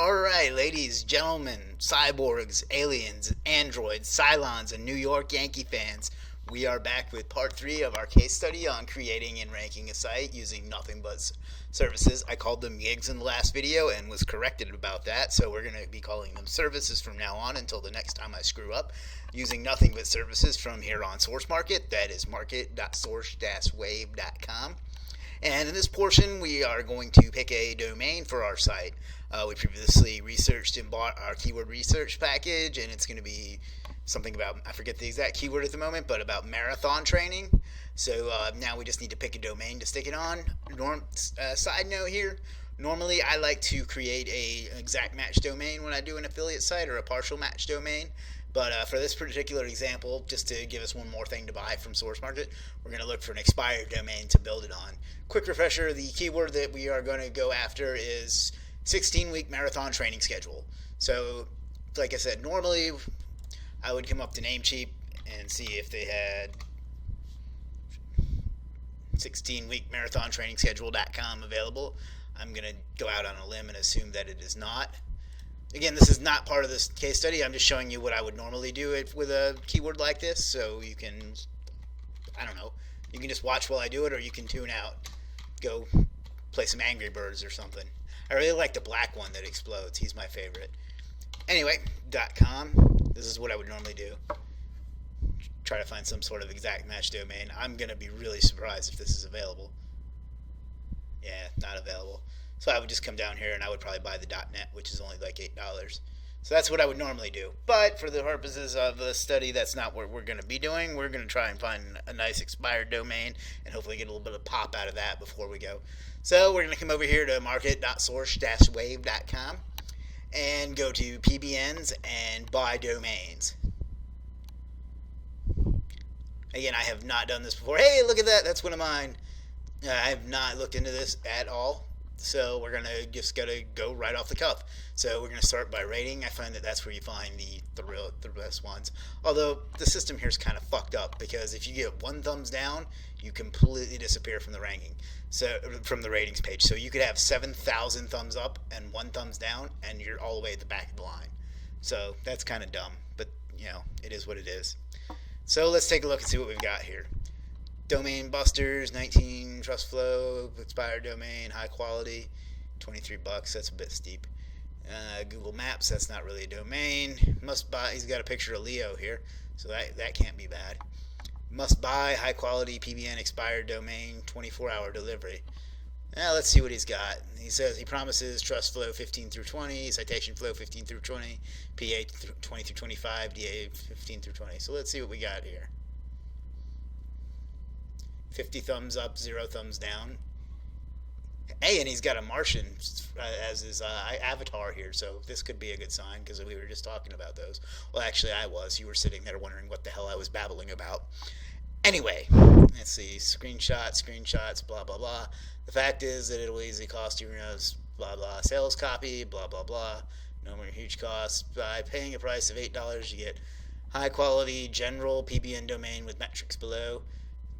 Alright, ladies, gentlemen, cyborgs, aliens, androids, Cylons, and New York Yankee fans, we are back with part 3 of our case study on creating and ranking a site using nothing but services. I called them gigs in the last video and was corrected about that, so we're going to be calling them services from now on until the next time I screw up, using nothing but services from here on Source Market. That is market.source-wave.com. And in this portion, we are going to pick a domain for our site. We previously researched and bought our keyword research package, and it's going to be something about, I forget the exact keyword at the moment, but about marathon training. So now we just need to pick a domain to stick it on. Side note here, normally I like to create a exact match domain when I do an affiliate site or a partial match domain. But for this particular example, just to give us one more thing to buy from Source Market, we're going to look for an expired domain to build it on. Quick refresher, the keyword that we are going to go after is 16-week marathon training schedule. So, like I said, normally I would come up to Namecheap and see if they had 16-week marathon training schedule.com available. I'm going to go out on a limb and assume that it is not. Again, this is not part of this case study. I'm just showing you what I would normally do with a keyword like this, so you can, I don't know, you can just watch while I do it, or you can tune out, go play some Angry Birds or something. I really like the black one that explodes. He's my favorite. Anyway, .com, this is what I would normally do. Try to find some sort of exact match domain. I'm going to be really surprised if this is available. Yeah, not available. So I would just come down here and I would probably buy the .net, which is only like $8. So that's what I would normally do. But for the purposes of the study, that's not what we're going to be doing. We're going to try and find a nice expired domain and hopefully get a little bit of pop out of that before we go. So we're going to come over here to market.source-wave.com and go to PBNs and buy domains. Again, I have not done this before. Hey, look at that. That's one of mine. I have not looked into this at all. So we're going to just got to go right off the cuff. So we're going to start by rating. I find that that's where you find the best ones. Although the system here is kind of fucked up because if you get one thumbs down, you completely disappear from the ranking. So from the ratings page. So you could have 7,000 thumbs up and one thumbs down, and you're all the way at the back of the line. So that's kind of dumb, but you know, it is what it is. So let's take a look and see what we've got here. Domain busters, 19 trust flow, expired domain, high quality, $23. That's a bit steep. Google Maps, that's not really a domain. Must buy, he's got a picture of Leo here, so that can't be bad. Must buy, high quality PBN expired domain, 24-hour delivery. Now let's see what he's got. He says he promises trust flow 15 through 20, citation flow 15 through 20, PA 20 through 25, DA 15 through 20. So let's see what we got here. 50 thumbs up, 0 thumbs down. Hey, and he's got a Martian as his avatar here, so this could be a good sign because we were just talking about those. Well, actually, I was. You were sitting there wondering what the hell I was babbling about. Anyway, let's see. Screenshots, blah, blah, blah. The fact is that it'll easily cost you, blah, blah. Sales copy, blah, blah, blah. No more huge costs. By paying a price of $8, you get high quality general PBN domain with metrics below.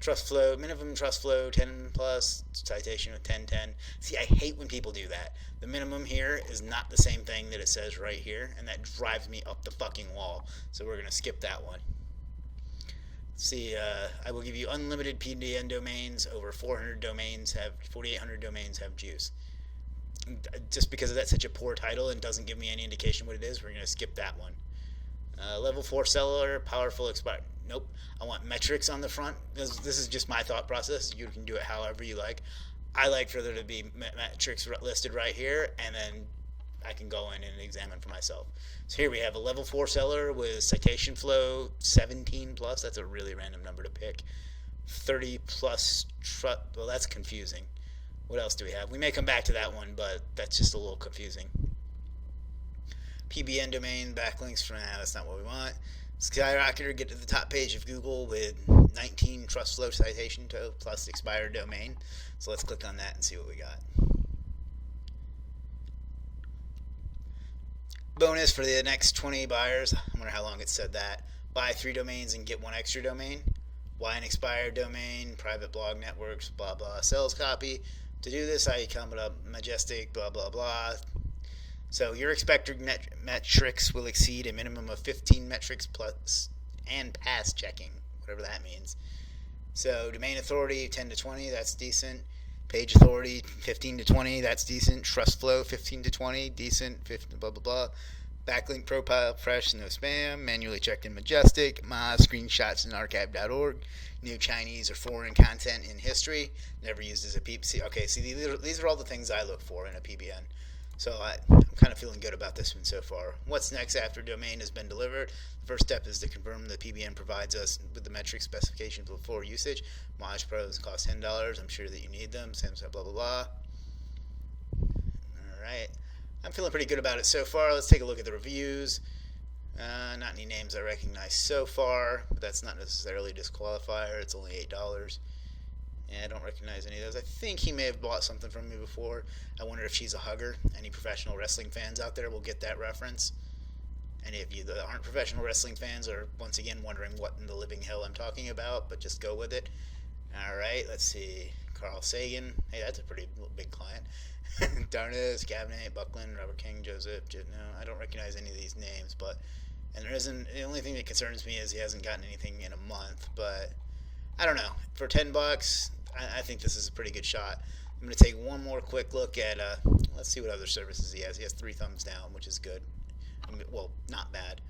Trust flow, minimum trust flow 10 plus, citation with 1010. See, I hate when people do that. The minimum here is not the same thing that it says right here, and that drives me up the fucking wall. So we're going to skip that one. See, I will give you unlimited PBN domains. Over 400 domains have, 4,800 domains have juice. Just because that's such a poor title and doesn't give me any indication what it is, we're going to skip that one. Level 4 seller, powerful expired. Nope. I want metrics on the front. This is just my thought process. You can do it however you like. I like for there to be metrics listed right here, and then I can go in and examine for myself. So here we have a level 4 seller with citation flow 17 plus. That's a really random number to pick. 30 plus well, that's confusing. What else do we have? We may come back to that one, but that's just a little confusing. PBN domain backlinks for now. That's not what we want. Skyrocketer, get to the top page of Google with 19 trust flow citation to plus expired domain. So let's click on that and see what we got. Bonus for the next 20 buyers. I wonder how long it said that. Buy 3 domains and get 1 extra domain. Buy an expired domain, private blog networks, blah, blah. Sales copy. To do this, I come up majestic, blah, blah, blah. So your expected metrics will exceed a minimum of 15 metrics plus and pass checking, whatever that means. So domain authority 10 to 20, that's decent. Page authority 15 to 20, that's decent. Trust flow 15 to 20, decent. 15, blah blah blah. Backlink profile fresh, no spam. Manually checked in Majestic. My screenshots in archive.org. New Chinese or foreign content in history. Never used as a PBN. Okay, see these are all the things I look for in a PBN. So I'm kind of feeling good about this one so far. What's next after domain has been delivered? The first step is to confirm the PBN provides us with the metric specifications before usage. Moj Pros cost $10. I'm sure that you need them. Samsung blah blah blah. All right. I'm feeling pretty good about it so far. Let's take a look at the reviews. Not any names I recognize so far, but that's not necessarily a disqualifier. It's only $8. Yeah, I don't recognize any of those. I think he may have bought something from me before. I wonder if she's a hugger. Any professional wrestling fans out there will get that reference. Any of you that aren't professional wrestling fans are once again wondering what in the living hell I'm talking about, but just go with it. Alright, let's see. Carl Sagan. Hey, that's a pretty big client. Darnaz, Cabinet, Buckland, Robert King, Joseph. No, I don't recognize any of these names, but and there isn't. The only thing that concerns me is he hasn't gotten anything in a month. But I don't know. For $10, I think this is a pretty good shot. I'm going to take one more quick look at. Let's see what other services he has. He has 3 thumbs down, which is good. I mean, well, not bad.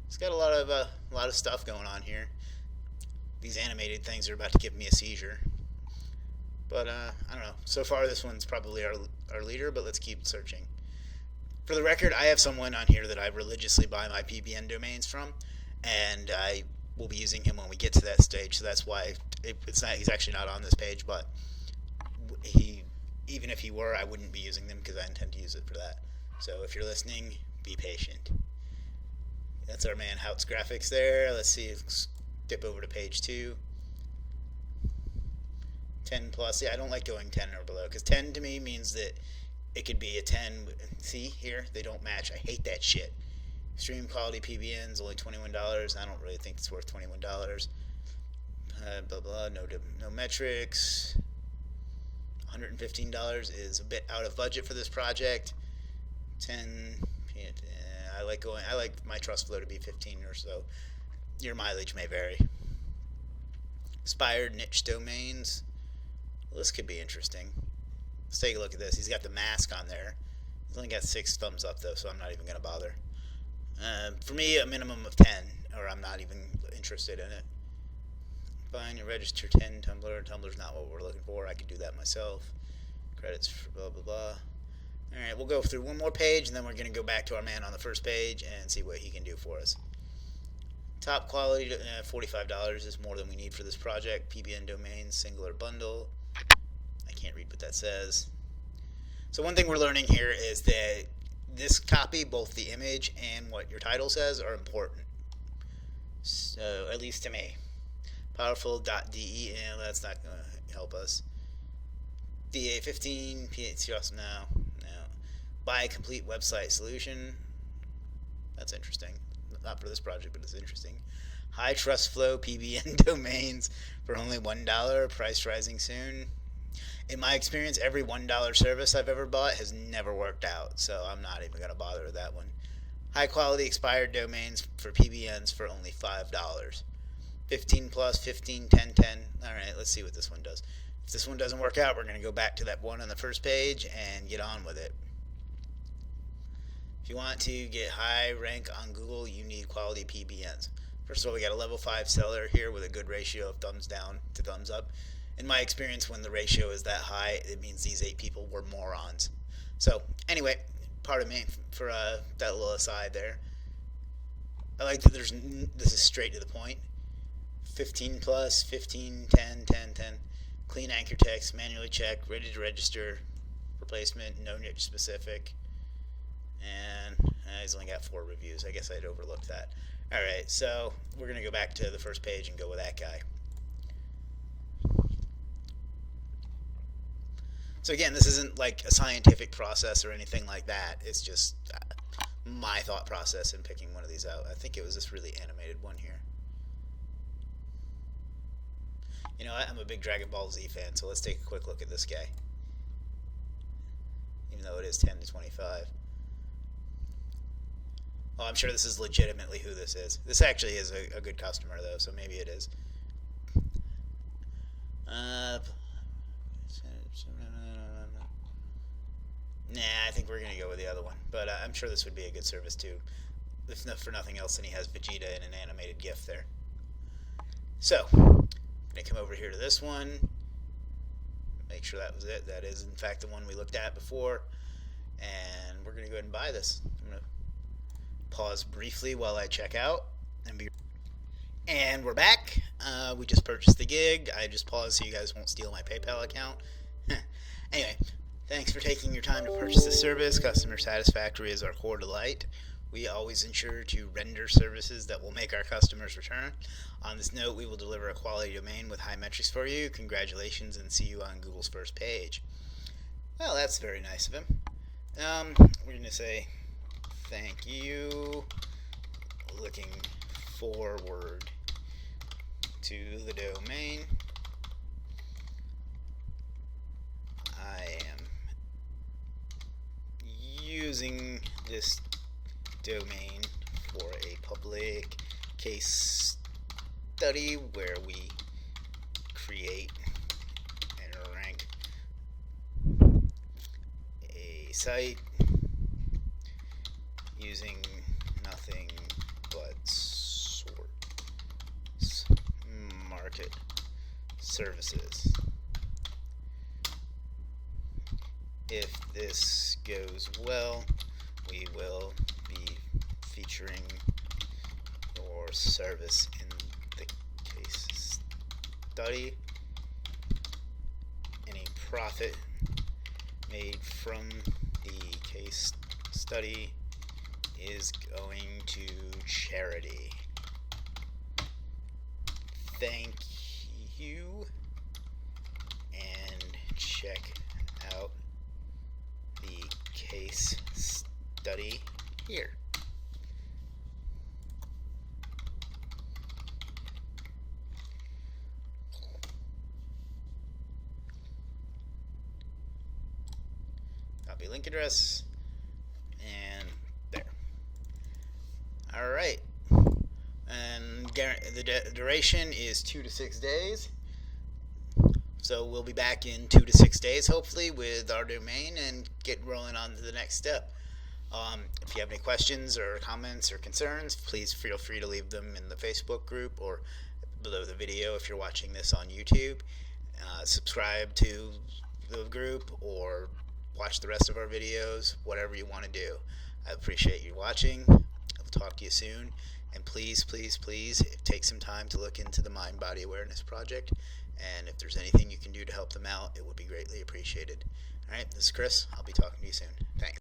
He's got a lot of stuff going on here. These animated things are about to give me a seizure. But I don't know. So far, this one's probably our leader, but let's keep searching. For the record, I have someone on here that I religiously buy my PBN domains from, and I will be using him when we get to that stage. So that's why it's not. He's actually not on this page, but even if he were, I wouldn't be using them because I intend to use it for that. So if you're listening, be patient. That's our man Houts Graphics there. Let's see. Let's dip over to page 2. 10 plus. Yeah, I don't like going 10 or below because 10 to me means that it could be a 10. See here, they don't match. I hate that shit. Stream quality PBNs only $21. I don't really think it's worth $21. Blah blah. No metrics. $115 is a bit out of budget for this project. 10. I like my trust flow to be 15 or so. Your mileage may vary. Expired niche domains. Well, this could be interesting. Let's take a look at this. He's got the mask on there. He's only got 6 thumbs up though, so I'm not even going to bother. For me, a minimum of 10, or I'm not even interested in it. Find and register 10 Tumblr. Tumblr's not what we're looking for. I could do that myself. Credits for blah blah blah. Alright, we'll go through one more page, and then we're going to go back to our man on the first page and see what he can do for us. Top quality, $45 is more than we need for this project. PBN domain, singular bundle. I can't read what that says. So one thing we're learning here is that this copy, both the image and what your title says, are important. So, at least to me. Powerful.de, that's not going to help us. DA15, PHS, no. Buy a complete website solution. That's interesting. Not for this project, but it's interesting. High trust flow PBN domains for only $1. Price rising soon. In my experience, every $1 service I've ever bought has never worked out, so I'm not even going to bother with that one. High quality expired domains for PBNs for only $5. 15 plus, 15, 10, 10. Alright, let's see what this one does. If this one doesn't work out, we're going to go back to that one on the first page and get on with it. If you want to get high rank on Google, you need quality PBNs. First of all, we got a level 5 seller here with a good ratio of thumbs down to thumbs up. In my experience, when the ratio is that high, it means these 8 people were morons. So, anyway, pardon me for that little aside there. I like that this is straight to the point. 15 plus, 15, 10, 10, 10. Clean anchor text, manually check, ready to register, replacement, no niche specific. And he's only got 4 reviews. I guess I'd overlooked that. Alright, so we're going to go back to the first page and go with that guy. So again, this isn't like a scientific process or anything like that. It's just my thought process in picking one of these out. I think it was this really animated one here. You know what? I'm a big Dragon Ball Z fan, so let's take a quick look at this guy. even though it is 10 to 25. Oh, I'm sure this is legitimately who this is. This actually is a good customer, though, so maybe it is. Nah, I think we're going to go with the other one. But I'm sure this would be a good service, too. If not for nothing else, then he has Vegeta in an animated GIF there. So, I'm going to come over here to this one. Make sure that was it. That is, in fact, the one we looked at before. And we're going to go ahead and buy this. I'm going to pause briefly while I check out. And we're back. We just purchased the gig. I just paused so you guys won't steal my PayPal account. Anyway, thanks for taking your time to purchase this service. Customer satisfaction is our core delight. We always ensure to render services that will make our customers return. On this note, we will deliver a quality domain with high metrics for you. Congratulations, and see you on Google's first page. Well, that's very nice of him. We're going to say thank you. Looking forward to the domain. I am using this domain for a public case study where we create and rank a site using nothing but source market services. If this goes well, we will be featuring your service in the case study. Any profit made from the case study is going to charity. Thank you, and check out the case study here. Copy link address, and there. All right. And the duration is 2 to 6 days. So we'll be back in 2 to 6 days, hopefully, with our domain and get rolling on to the next step. If you have any questions or comments or concerns, please feel free to leave them in the Facebook group or below the video if you're watching this on YouTube. Subscribe to the group or watch the rest of our videos, whatever you want to do. I appreciate you watching. I'll talk to you soon. And please, please, please take some time to look into the Mind Body Awareness Project. And if there's anything you can do to help them out, it would be greatly appreciated. All right, this is Chris. I'll be talking to you soon. Thanks.